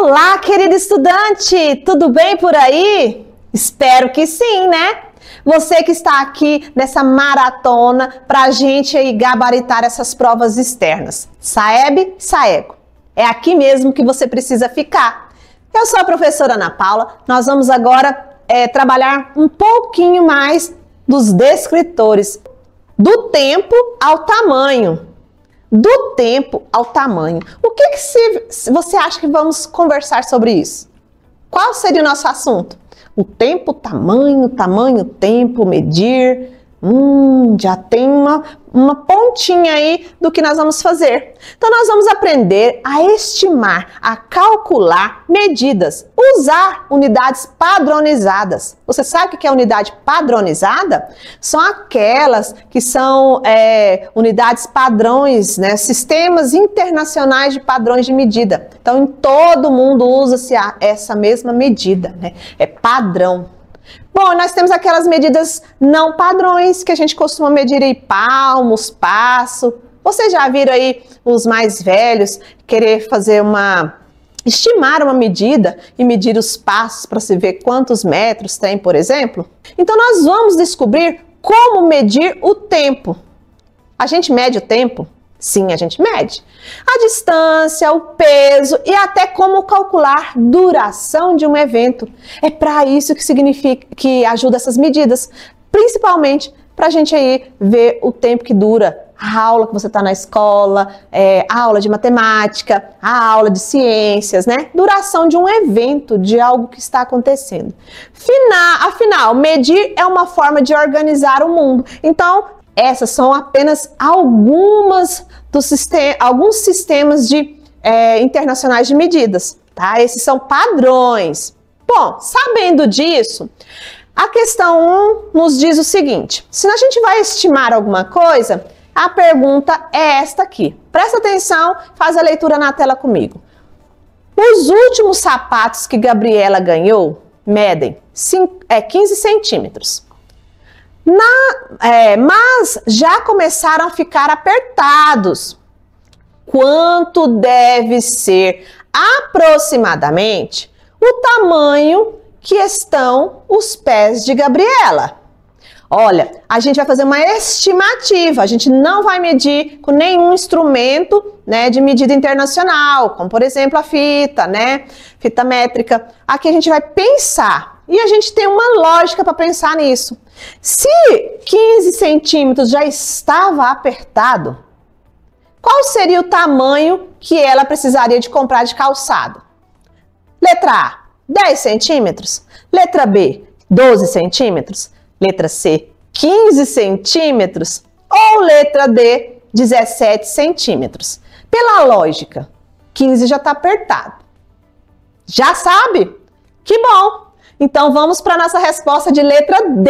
Olá, querido estudante! Tudo bem por aí? Espero que sim, né? Você que está aqui nessa maratona para a gente aí gabaritar essas provas externas. Saeb, Saego. É aqui mesmo que você precisa ficar. Eu sou a professora Ana Paula. Nós vamos agora trabalhar um pouquinho mais dos descritores. Do tempo ao tamanho. Do tempo ao tamanho. O que você acha que vamos conversar sobre isso? Qual seria o nosso assunto? O tempo, tamanho, tempo, medir. Já tem uma pontinha aí do que nós vamos fazer. Então, nós vamos aprender a estimar, a calcular medidas, usar unidades padronizadas. Você sabe o que é unidade padronizada? São aquelas que são unidades padrões, né? Sistemas internacionais de padrões de medida. Então, em todo mundo usa-se essa mesma medida, né? É padrão. Bom, nós temos aquelas medidas não padrões que a gente costuma medir em palmos, passo. Vocês já viram aí os mais velhos querer estimar uma medida e medir os passos para se ver quantos metros tem, por exemplo? Então nós vamos descobrir como medir o tempo. A gente mede o tempo? Sim, a gente mede. A distância, o peso e até como calcular duração de um evento. É para isso que ajuda essas medidas, principalmente para a gente aí ver o tempo que dura a aula que você está na escola, a aula de matemática, a aula de ciências, né? Duração de um evento, de algo que está acontecendo. Afinal, medir é uma forma de organizar o mundo. Então, essas são apenas alguns sistemas internacionais de medidas, tá? Esses são padrões. Bom, sabendo disso, a questão 1 nos diz o seguinte: se a gente vai estimar alguma coisa, a pergunta é esta aqui. Presta atenção, faz a leitura na tela comigo. Os últimos sapatos que Gabriela ganhou medem 15 centímetros. Mas já começaram a ficar apertados. Quanto deve ser aproximadamente o tamanho que estão os pés de Gabriela? Olha, a gente vai fazer uma estimativa, a gente não vai medir com nenhum instrumento, né, de medida internacional, como por exemplo a fita, né, fita métrica. Aqui a gente vai pensar e a gente tem uma lógica para pensar nisso. Se 15 centímetros já estava apertado, qual seria o tamanho que ela precisaria de comprar de calçado? Letra A, 10 centímetros. Letra B, 12 centímetros. Letra C, 15 centímetros. Ou letra D, 17 centímetros. Pela lógica, 15 já está apertado. Já sabe? Que bom! Então, vamos para a nossa resposta de letra D.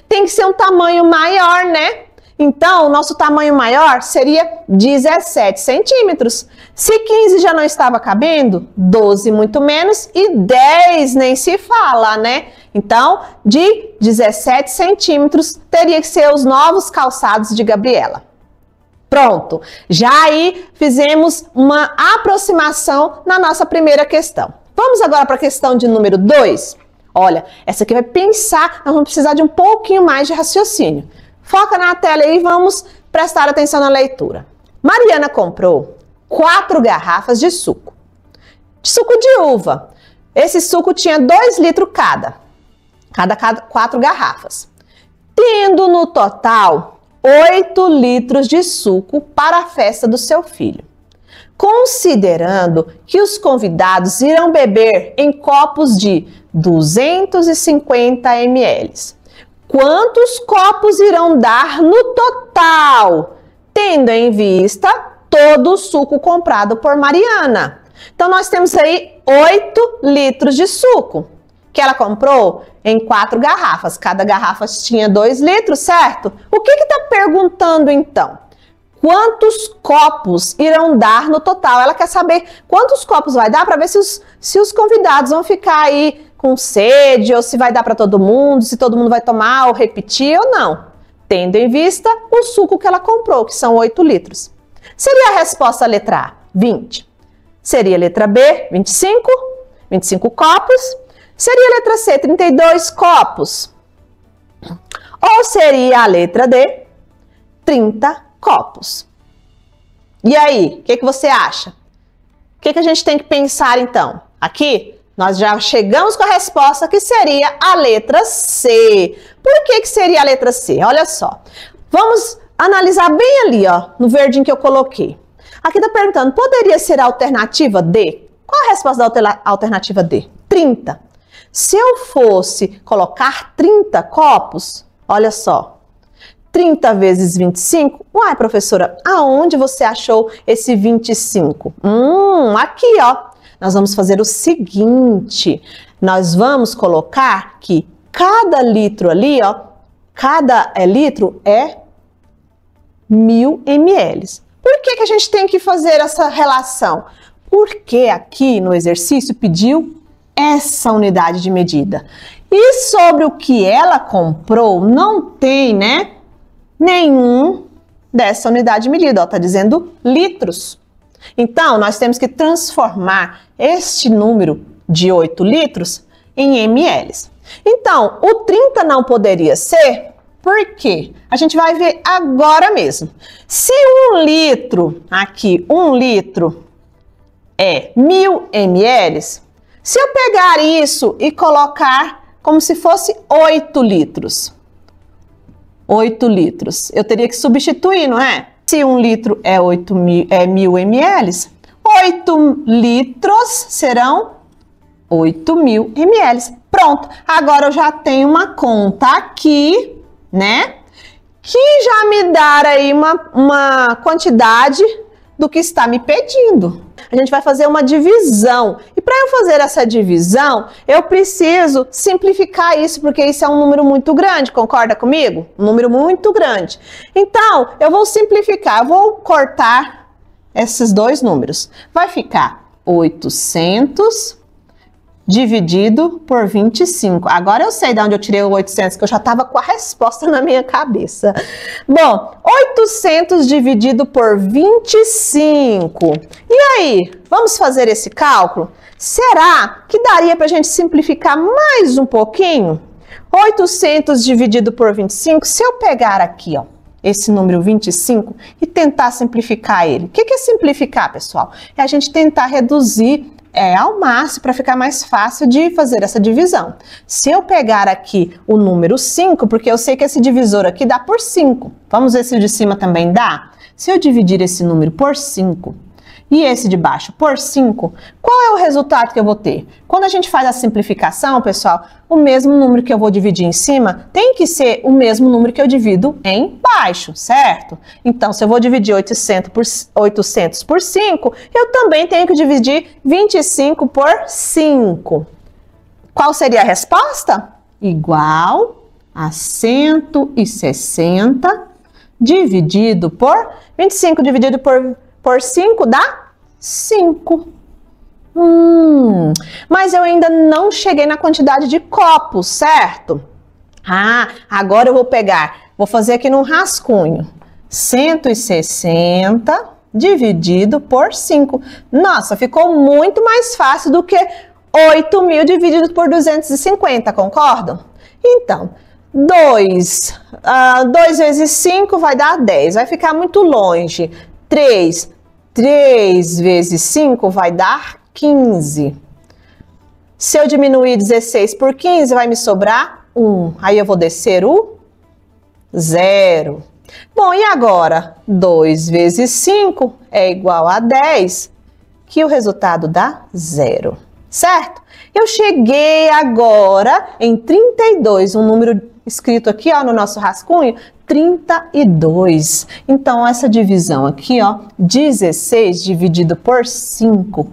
Tem que ser um tamanho maior, né? Então, o nosso tamanho maior seria 17 centímetros. Se 15 já não estava cabendo, 12 muito menos e 10 nem se fala, né? Então, de 17 centímetros teria que ser os novos calçados de Gabriela. Pronto, já aí fizemos uma aproximação na nossa primeira questão. Vamos agora para a questão de número 2? Olha, essa aqui vai pensar, nós vamos precisar de um pouquinho mais de raciocínio. Foca na tela aí e vamos prestar atenção na leitura. Mariana comprou 4 garrafas de suco. Suco de uva. Esse suco tinha 2 litros cada 4 garrafas. Tendo no total 8 litros de suco para a festa do seu filho. Considerando que os convidados irão beber em copos de 250 ml. Quantos copos irão dar no total, tendo em vista todo o suco comprado por Mariana? Então, nós temos aí 8 litros de suco, que ela comprou em 4 garrafas. Cada garrafa tinha 2 litros, certo? O que está perguntando, então? Quantos copos irão dar no total? Ela quer saber quantos copos vai dar para ver se os convidados vão ficar aí com sede, ou se vai dar para todo mundo, se todo mundo vai tomar ou repetir ou não. Tendo em vista o suco que ela comprou, que são 8 litros. Seria a resposta a letra A, 20. Seria a letra B, 25 copos. Seria a letra C, 32 copos. Ou seria a letra D, 30 copos. E aí, o que você acha? O que a gente tem que pensar então? Aqui, nós já chegamos com a resposta que seria a letra C. Por que seria a letra C? Olha só. Vamos analisar bem ali, ó, no verdinho que eu coloquei. Aqui está perguntando, poderia ser a alternativa D? Qual a resposta da alternativa D? 30. Se eu fosse colocar 30 copos, olha só, 30 vezes 25, uai, professora, aonde você achou esse 25? Aqui, ó, nós vamos fazer o seguinte, nós vamos colocar que cada litro ali, ó, cada litro é 1000 ml. Por que a gente tem que fazer essa relação? Porque aqui no exercício pediu essa unidade de medida. E sobre o que ela comprou, não tem, né, nenhum dessa unidade de medida. Ó, tá dizendo litros. Então, nós temos que transformar este número de 8 litros em ml. Então, o 30 não poderia ser, por quê? A gente vai ver agora mesmo. Se 1 litro, aqui, 1 litro é 1000 ml, se eu pegar isso e colocar como se fosse 8 litros, 8 litros, eu teria que substituir, não é? Se 1 litro é 1000 ml, 8 litros serão 8000 ml. Pronto, agora eu já tenho uma conta aqui, né? Que já me dá aí uma quantidade do que está me pedindo. A gente vai fazer uma divisão. E para eu fazer essa divisão, eu preciso simplificar isso, porque isso é um número muito grande, concorda comigo? Um número muito grande. Então, eu vou simplificar, eu vou cortar esses dois números. Vai ficar 800 dividido por 25. Agora eu sei de onde eu tirei o 800, que eu já estava com a resposta na minha cabeça. Bom, 800 dividido por 25. E aí, vamos fazer esse cálculo? Será que daria para a gente simplificar mais um pouquinho? 800 dividido por 25, se eu pegar aqui, ó, esse número 25 e tentar simplificar ele. O que é simplificar, pessoal? É a gente tentar reduzir ao máximo para ficar mais fácil de fazer essa divisão. Se eu pegar aqui o número 5, porque eu sei que esse divisor aqui dá por 5. Vamos ver se o de cima também dá? Se eu dividir esse número por 5 e esse de baixo por 5, qual é o resultado que eu vou ter? Quando a gente faz a simplificação, pessoal, o mesmo número que eu vou dividir em cima tem que ser o mesmo número que eu divido em baixo, certo? Então, se eu vou dividir 800 por 5, eu também tenho que dividir 25 por 5. Qual seria a resposta? Igual a 160 dividido por 25 dividido por 5 dá 5. Mas eu ainda não cheguei na quantidade de copos, certo? Agora eu vou fazer aqui no rascunho. 160 dividido por 5. Nossa, ficou muito mais fácil do que 8.000 dividido por 250, concordam? Então, 2 vezes 5 vai dar 10, vai ficar muito longe. 3 vezes 5 vai dar 15. Se eu diminuir 16 por 15, vai me sobrar 1. Aí eu vou descer o 0. Bom, e agora? 2 vezes 5 é igual a 10, que o resultado dá 0. Certo? Eu cheguei agora em 32, um número escrito aqui, ó, no nosso rascunho, 32. Então, essa divisão aqui, ó, 16 dividido por 5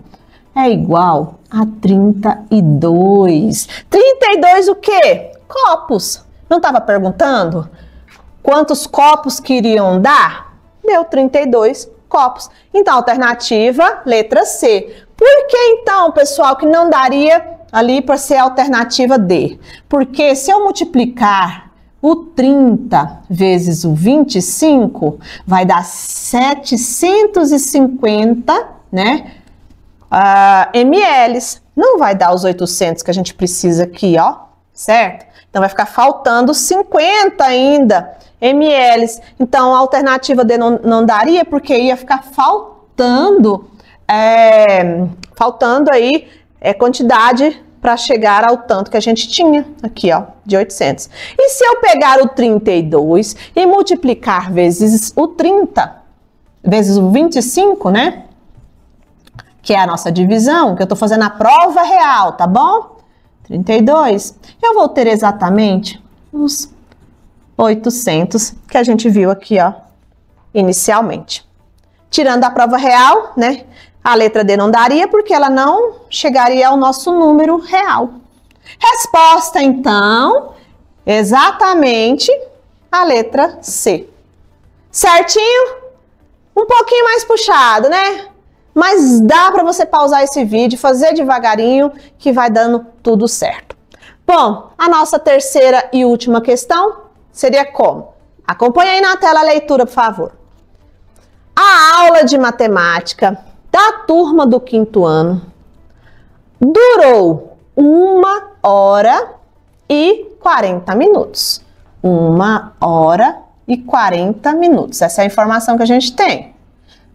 é igual a 32. 32 o quê? Copos. Não estava perguntando quantos copos queriam dar? Deu 32 copos. Então, alternativa, letra C. Por que então, pessoal, que não daria ali para ser a alternativa D? Porque se eu multiplicar o 30 vezes o 25, vai dar 750, né? ml. Não vai dar os 800 que a gente precisa aqui, ó, certo? Então, vai ficar faltando 50 ainda ml. Então, a alternativa D não daria, porque ia ficar faltando aí quantidade para chegar ao tanto que a gente tinha aqui, ó, de 800. E se eu pegar o 32 e multiplicar vezes o 30, vezes o 25, né? Que é a nossa divisão, que eu tô fazendo a prova real, tá bom? 32, eu vou ter exatamente os 800 que a gente viu aqui, ó, inicialmente. Tirando a prova real, né? A letra D não daria porque ela não chegaria ao nosso número real. Resposta, então, exatamente a letra C. Certinho? Um pouquinho mais puxado, né? Mas dá para você pausar esse vídeo, fazer devagarinho, que vai dando tudo certo. Bom, a nossa terceira e última questão seria como? Acompanhe aí na tela a leitura, por favor. A aula de matemática da turma do 5º ano durou 1 hora e 40 minutos. 1 hora e 40 minutos. Essa é a informação que a gente tem.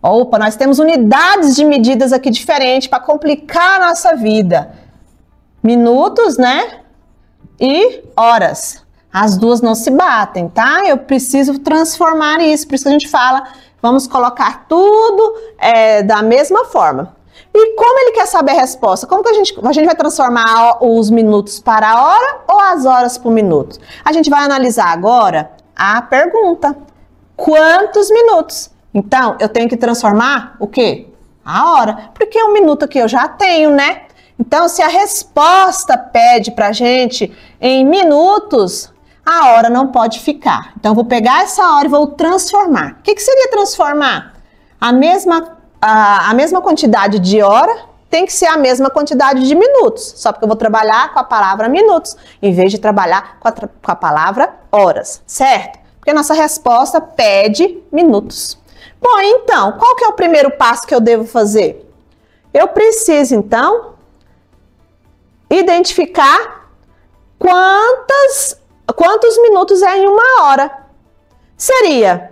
Opa, nós temos unidades de medidas aqui diferentes para complicar a nossa vida. Minutos, né? E horas. As duas não se batem, tá? Eu preciso transformar isso, por isso que a gente fala, vamos colocar tudo da mesma forma. E como ele quer saber a resposta? Como que a gente vai transformar os minutos para a hora ou as horas por minuto? A gente vai analisar agora a pergunta. Quantos minutos? Então, eu tenho que transformar o quê? A hora. Porque um minuto aqui eu já tenho, né? Então, se a resposta pede pra gente em minutos, a hora não pode ficar. Então, eu vou pegar essa hora e vou transformar. O que seria transformar? A mesma quantidade de hora tem que ser a mesma quantidade de minutos. Só porque eu vou trabalhar com a palavra minutos, em vez de trabalhar com a palavra horas, certo? Porque a nossa resposta pede minutos. Bom, então, qual que é o primeiro passo que eu devo fazer? Eu preciso, então, identificar quantos minutos é em 1 hora. Seria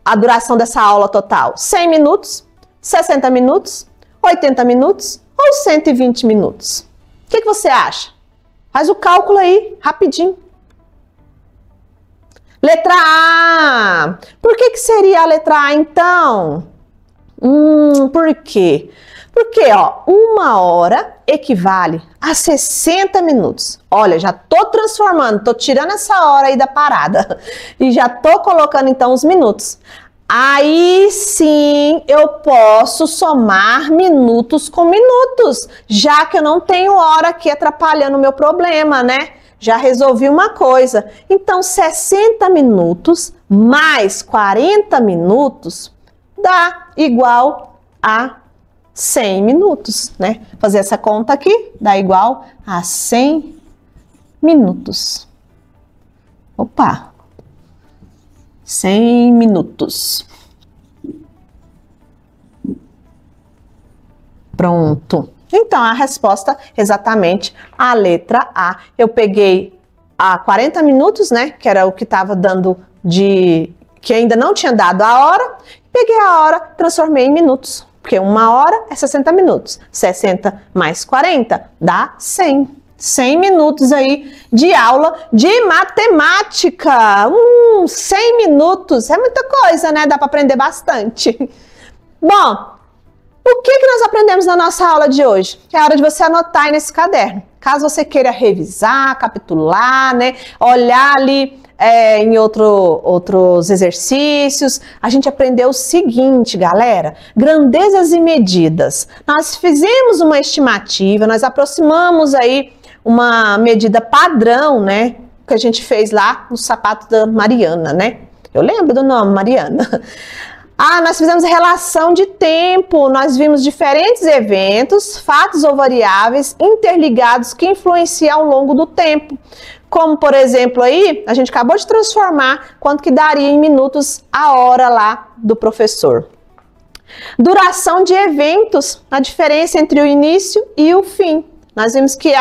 a duração dessa aula total 100 minutos, 60 minutos, 80 minutos ou 120 minutos? O que você acha? Faz o cálculo aí, rapidinho. Letra A. Por que seria a letra A, então? Por quê? Porque, ó, 1 hora equivale a 60 minutos. Olha, já tô transformando, tô tirando essa hora aí da parada e já tô colocando, então, os minutos. Aí sim eu posso somar minutos com minutos, já que eu não tenho hora aqui atrapalhando o meu problema, né? Já resolvi uma coisa. Então, 60 minutos mais 40 minutos dá igual a 100 minutos, né? Fazer essa conta aqui dá igual a 100 minutos. Opa! 100 minutos. Pronto. Então, a resposta exatamente a letra A. Eu peguei a 40 minutos, né? Que era o que estava dando que ainda não tinha dado a hora. Peguei a hora, transformei em minutos. Porque 1 hora é 60 minutos. 60 mais 40 dá 100. 100 minutos aí de aula de matemática. 100 minutos é muita coisa, né? Dá para aprender bastante. Bom, o que nós aprendemos na nossa aula de hoje? É hora de você anotar aí nesse caderno. Caso você queira revisar, capitular, né? Olhar ali em outros exercícios. A gente aprendeu o seguinte, galera. Grandezas e medidas. Nós fizemos uma estimativa, nós aproximamos aí uma medida padrão, né? Que a gente fez lá no sapato da Mariana, né? Eu lembro do nome, Mariana. Nós fizemos relação de tempo, nós vimos diferentes eventos, fatos ou variáveis interligados que influenciam ao longo do tempo. Como, por exemplo, aí, a gente acabou de transformar quanto que daria em minutos a hora lá do professor. Duração de eventos, a diferença entre o início e o fim. Nós vimos que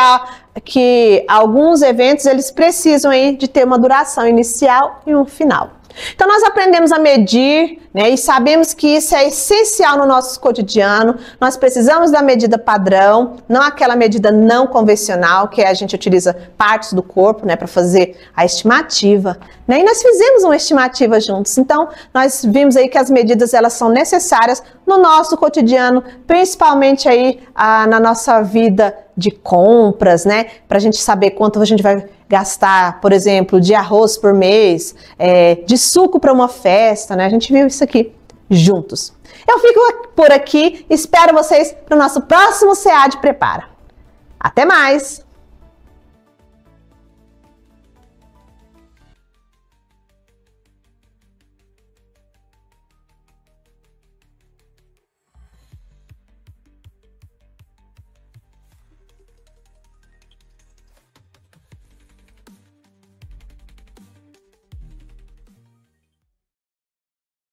alguns eventos eles precisam aí de ter uma duração inicial e um final. Então nós aprendemos a medir, né, e sabemos que isso é essencial no nosso cotidiano. Nós precisamos da medida padrão, não aquela medida não convencional, que a gente utiliza partes do corpo, né, para fazer a estimativa, né? E nós fizemos uma estimativa juntos. Então nós vimos aí que as medidas elas são necessárias no nosso cotidiano, principalmente aí na nossa vida de compras, né, para a gente saber quanto a gente vai gastar, por exemplo, de arroz por mês, de suco para uma festa, né? A gente viu isso aqui juntos. Eu fico por aqui, espero vocês para o nosso próximo CA de Prepara. Até mais!